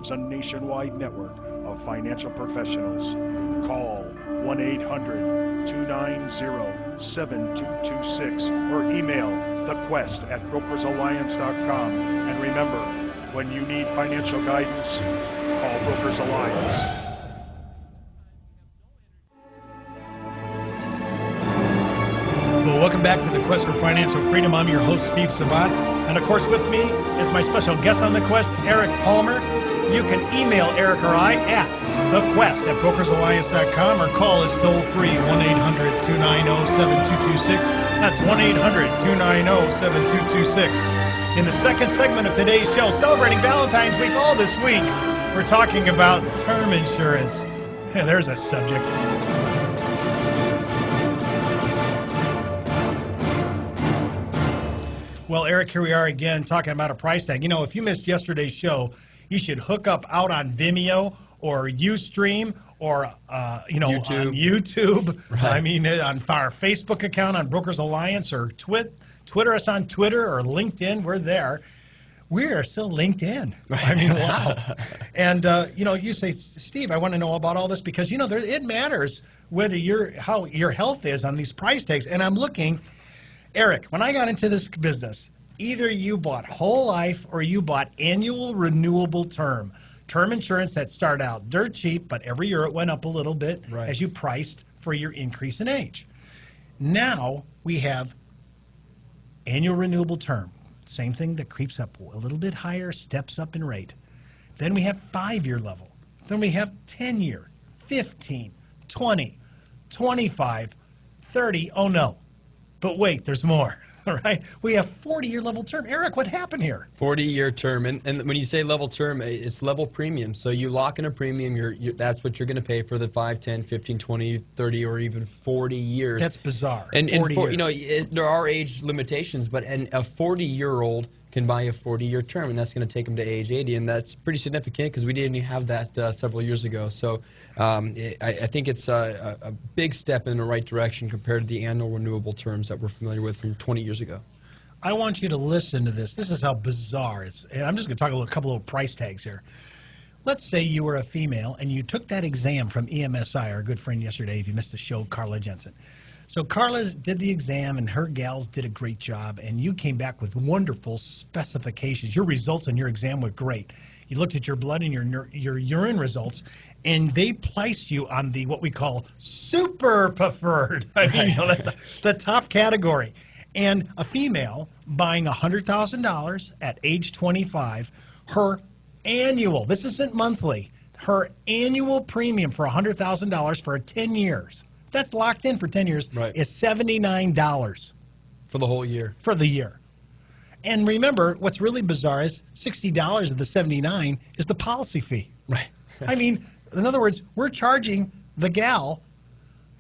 serves a nationwide network of financial professionals. Call 1-800-290-7226 or email thequest@brokersalliance.com. And remember, when you need financial guidance, call Brokers Alliance. Well, welcome back to the Quest for Financial Freedom. I'm your host, Steve Sabat. And of course, with me is my special guest on the Quest, Eric Palmer. You can email Eric or I at thequest@brokersalliance.com or call us toll-free, 1-800-290-7226. That's 1-800-290-7226. In the second segment of today's show, celebrating Valentine's Week all this week, we're talking about term insurance. There's a subject. Well, Eric, here we are again talking about a price tag. You know, if you missed yesterday's show, you should hook up out on Vimeo or Ustream or, YouTube. On YouTube. Right. I mean, on our Facebook account on Brokers Alliance or Twitter us on Twitter or LinkedIn. We're there. We are still LinkedIn. I mean, wow. And, you say, Steve, I want to know about all this because, it matters whether how your health is on these price tags. And I'm looking... Eric, when I got into this business, either you bought whole life or you bought annual renewable term insurance that started out dirt cheap, but every year it went up a little bit as you priced for your increase in age. Now we have annual renewable term, same thing that creeps up a little bit higher, steps up in rate. Then we have 5-year level. Then we have 10-year, 15, 20, 25, 30. Oh no. But wait, there's more, all right? We have 40-year level term. Eric, what happened here? 40-year term, and when you say level term, it's level premium. So you lock in a premium, that's what you're going to pay for the 5, 10, 15, 20, 30, or even 40 years. That's bizarre. And there are age limitations, but a 40-year-old can buy a 40-year term, and that's going to take them to age 80, and that's pretty significant because we didn't even have that several years ago. So I think it's a big step in the right direction compared to the annual renewable terms that we're familiar with from 20 years ago. I want you to listen to this. This is how bizarre it's. And I'm just going to talk a couple little price tags here. Let's say you were a female and you took that exam from EMSI, our good friend yesterday, if you missed the show, Carla Jensen. So Carla did the exam, and her gals did a great job, and you came back with wonderful specifications. Your results on your exam were great. You looked at your blood and your urine results, and they placed you on the what we call super preferred. I mean, that's the top category. And a female buying $100,000 at age 25, her annual, this isn't monthly, her annual premium for $100,000 for 10 years. That's locked in for 10 years, is $79. For the whole year. For the year. And remember, what's really bizarre is $60 of the $79 is the policy fee. Right. I mean, in other words, we're charging the gal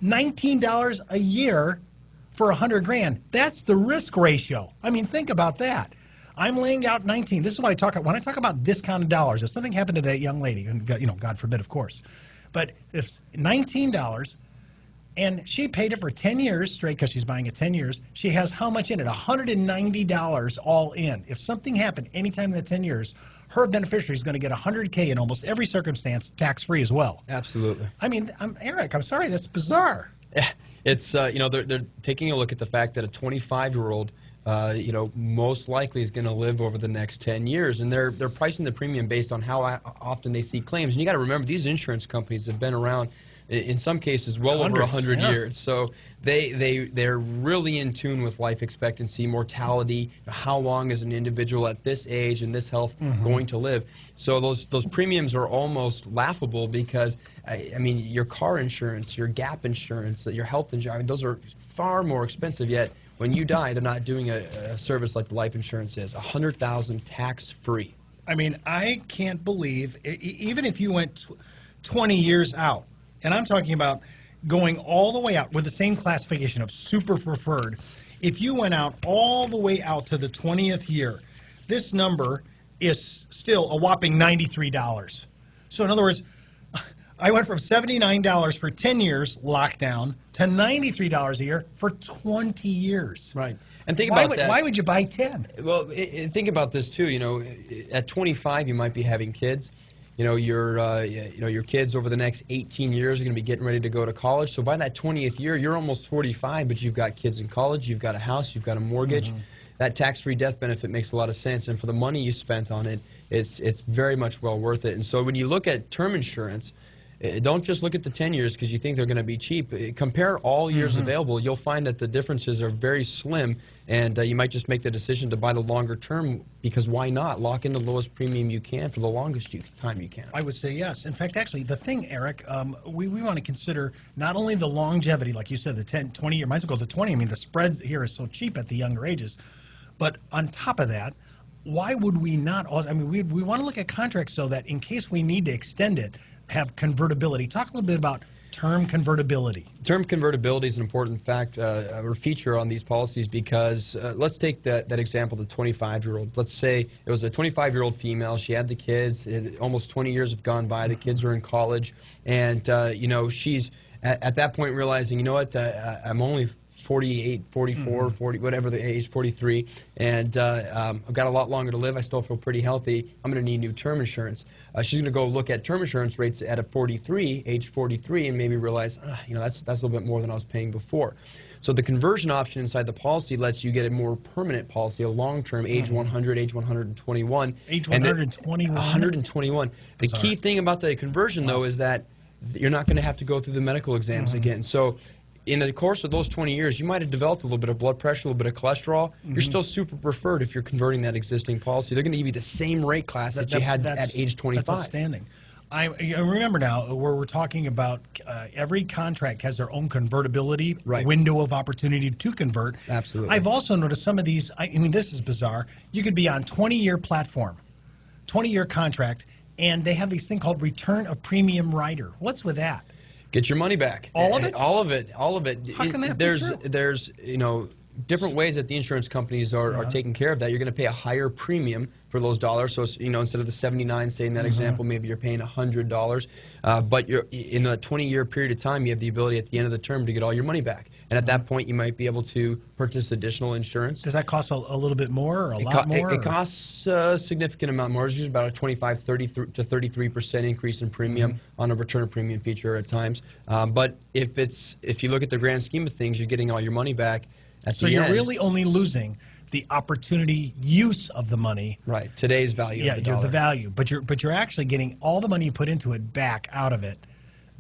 $19 a year for $100,000. That's the risk ratio. I mean, think about that. I'm laying out 19. This is what I talk about when I talk about discounted dollars. If something happened to that young lady, and God forbid, of course, but if $19. And she paid it for 10 years straight because she's buying it 10 years. She has how much in it? $190 all in. If something happened anytime in the 10 years, her beneficiary is going to get $100K in almost every circumstance, tax-free as well. Absolutely. I mean, Eric, I'm sorry, that's bizarre. Yeah, it's they're taking a look at the fact that a 25-year-old, most likely is going to live over the next 10 years, and they're pricing the premium based on how often they see claims. And you got to remember, these insurance companies have been around, in some cases, well over 100 years. So they're really in tune with life expectancy, mortality, how long is an individual at this age and this health going to live. So those premiums are almost laughable because, I mean, your car insurance, your gap insurance, your health insurance, I mean, those are far more expensive, yet when you die, they're not doing a service like the life insurance is, $100,000 tax-free. I mean, I can't believe, even if you went 20 years out, and I'm talking about going all the way out with the same classification of super preferred. If you went out all the way out to the 20th year, this number is still a whopping $93. So in other words, I went from $79 for 10 years lockdown to $93 a year for 20 years. Right. And think about that. Why would you buy 10? Well, think about this too. At 25, you might be having kids. your kids over the next 18 years are going to be getting ready to go to college. So by that 20th year, you're almost 45, but you've got kids in college, you've got a house, you've got a mortgage. That tax-free death benefit makes a lot of sense, and for the money you spent on it, it's very much well worth it. And so when you look at term insurance, don't just look at the 10 years because you think they're going to be cheap. Compare all years available. You'll find that the differences are very slim, and you might just make the decision to buy the longer term because why not? Lock in the lowest premium you can for the longest time you can. I would say yes. In fact, actually, the thing, Eric, we want to consider not only the longevity, like you said, the 10, 20-year, might as well go to 20. I mean, the spread here is so cheap at the younger ages. But on top of that, why would we not also, I mean, we want to look at contracts so that in case we need to extend it, have convertibility. Talk a little bit about term convertibility. Term convertibility is an important fact or feature on these policies because let's take that example, the 25-year-old. Let's say it was a 25-year-old female. She had the kids. Almost 20 years have gone by. The kids are in college. And, she's at that point realizing, you know what, I'm only 48, 44, 40, whatever the age, 43, and I've got a lot longer to live. I still feel pretty healthy. I'm going to need new term insurance. She's going to go look at term insurance rates at age 43, and maybe realize, that's a little bit more than I was paying before. So the conversion option inside the policy lets you get a more permanent policy, a long-term, age 100, age 121. Age 121? 121. The key thing about the conversion, though, is that you're not going to have to go through the medical exams again. So in the course of those 20 years, you might have developed a little bit of blood pressure, a little bit of cholesterol. You're still super preferred if you're converting that existing policy. They're going to give you the same rate class that you had at age 25. That's outstanding. I remember now where we're talking about every contract has their own convertibility window of opportunity to convert. Absolutely. I've also noticed some of these, I mean, this is bizarre. You could be on 20-year platform, 20-year contract, and they have these thing called return of premium rider. What's with that? Get your money back. All of it? All of it. All of it. How can that be true? There's different ways that the insurance companies are taking care of that. You're going to pay a higher premium for those dollars. So instead of the 79, say in that example, maybe you're paying $100. But you're in a 20-year period of time, you have the ability at the end of the term to get all your money back. And at that point, you might be able to purchase additional insurance. Does that cost a little bit more or a lot more? It costs a significant amount more. It's usually about a 25 to 33% increase in premium on a return of premium feature at times. But if you look at the grand scheme of things, you're getting all your money back at the end. So you're really only losing the opportunity use of the money. Right. Today's value of the dollar. Yeah, the value. But you're actually getting all the money you put into it back out of it.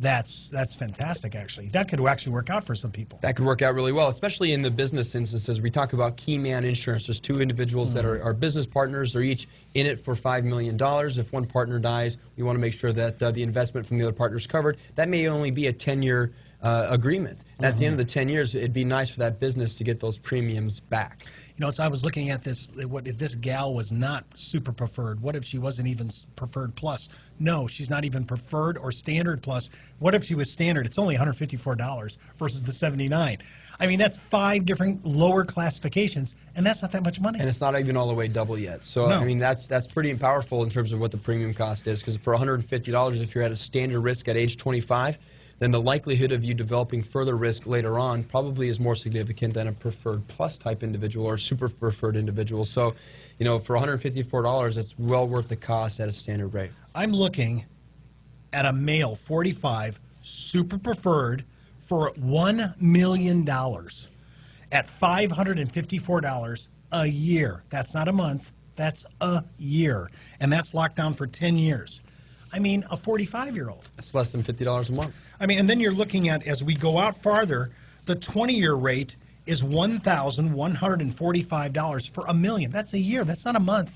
That's fantastic, actually. That could actually work out for some people. That could work out really well, especially in the business instances. We talk about key man insurance. There's two individuals that are business partners. They're each in it for $5 million. If one partner dies, we want to make sure that the investment from the other partner is covered. That may only be a 10-year agreement. And at the end of the 10 years, it'd be nice for that business to get those premiums back. So I was looking at this, what if this gal was not super preferred? What if she wasn't even preferred plus? No, she's not even preferred or standard plus. What if she was standard? It's only $154 versus the $79. I mean, that's 5 different lower classifications, and that's not that much money. And it's not even all the way double yet. So, no. I mean, that's pretty powerful in terms of what the premium cost is, because for $150, if you're at a standard risk at age 25, then the likelihood of you developing further risk later on probably is more significant than a preferred plus type individual or super preferred individual. So, for $154, it's well worth the cost at a standard rate. I'm looking at a male, 45, super preferred for $1 million at $554 a year. That's not a month. That's a year. And that's locked down for 10 years. I mean, a 45-year-old. That's less than $50 a month. I mean, and then you're looking at, as we go out farther, the 20-year rate is $1,145 for $1 million. That's a year. That's not a month.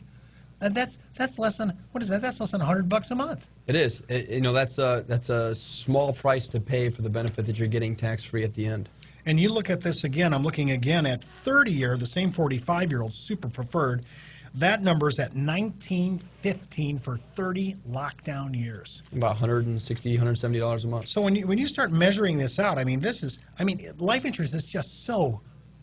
And that's less than, what is that? That's less than $100 a month. It is. That's a small price to pay for the benefit that you're getting tax-free at the end. And you look at this again. I'm looking again at 30-year, the same 45-year-old, super preferred. That number is at $1,915 for 30 lockdown years. About $160, $170 a month. So when you start measuring this out, I mean, life insurance is just so,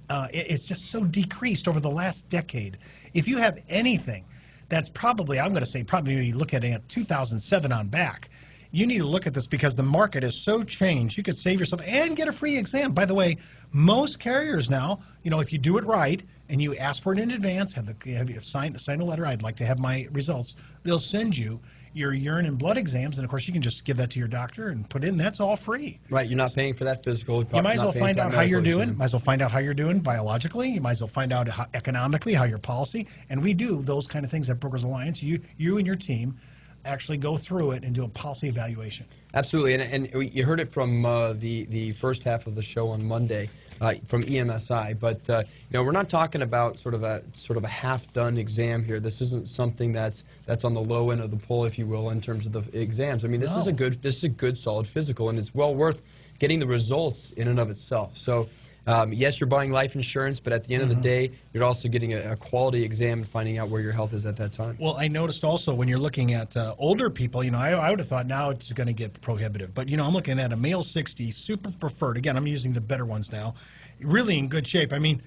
it's just so decreased over the last decade. If you have anything that's probably, I'm going to say probably look at it at 2007 on back, you need to look at this because the market is so changed. You could save yourself and get a free exam. By the way, most carriers now, if you do it right and you ask for it in advance, have you sign a letter, I'd like to have my results, they'll send you your urine and blood exams, and of course you can just give that to your doctor and put in. That's all free. Right, you're not paying for that physical. You might as well find out how you're doing. Might as well find out how you're doing biologically. You might as well find out economically how your policy. And we do those kind of things at Brokers Alliance. You and your team actually go through it and do a policy evaluation. Absolutely, and you heard it from the first half of the show on Monday from EMSI. But we're not talking about sort of a half-done exam here. This isn't something that's on the low end of the pole, if you will, in terms of the exams. I mean, this is a good solid physical, and it's well worth getting the results in and of itself. So. Yes, you're buying life insurance, but at the end of the day, you're also getting a quality exam and finding out where your health is at that time. Well, I noticed also when you're looking at older people, I would have thought now it's going to get prohibitive. But, I'm looking at a male 60, super preferred. Again, I'm using the better ones now. Really in good shape. I mean,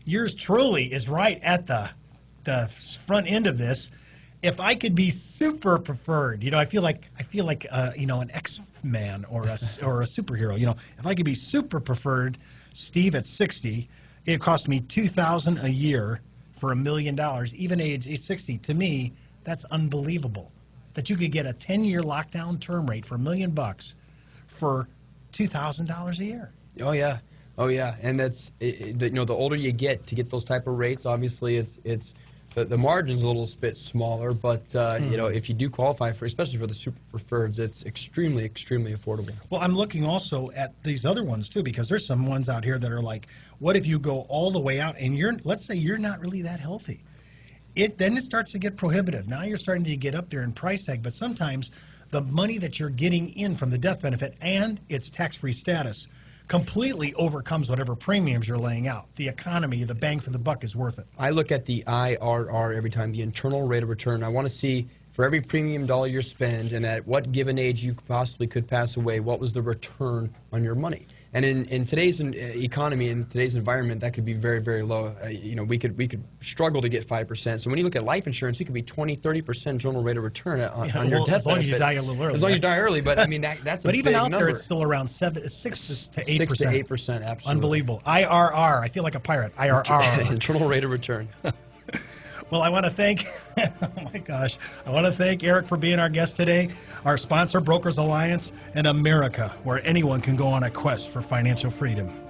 yours truly is right at the front end of this. If I could be super preferred, I feel like an X-Man or a superhero. If I could be super preferred, Steve at 60, it cost me $2,000 a year for $1 million, even age 60. To me, that's unbelievable. That you could get a 10-year lockdown term rate for $1 million for $2,000 a year. Oh yeah, and that's the older you get to get those type of rates. Obviously, it's. The margin's a little bit smaller, but if you do qualify for, especially for the super preferreds, it's extremely, extremely affordable. Well, I'm looking also at these other ones too, because there's some ones out here that are like, what if you go all the way out and let's say you're not really that healthy? Then it starts to get prohibitive. Now you're starting to get up there in price tag, but sometimes the money that you're getting in from the death benefit and its tax-free status completely overcomes whatever premiums you're laying out. The economy, the bang for the buck is worth it. I look at the IRR every time, the internal rate of return. I want to see for every premium dollar you spend and at what given age you possibly could pass away, what was the return on your money. And in today's economy, in today's environment, that could be very, very low. We could struggle to get 5%. So when you look at life insurance, it could be 20, 30% internal rate of return on your death benefit. As long as you die a little early. As long as you die early, but I mean that's a big number. But even out there, it's still around 6 to 8%. 6 to 8%, absolutely. Unbelievable. IRR. I feel like a pirate. IRR. Internal rate of return. Well, I want to thank, I want to thank Eric for being our guest today, our sponsor, Brokers Alliance, and America, where anyone can go on a quest for financial freedom.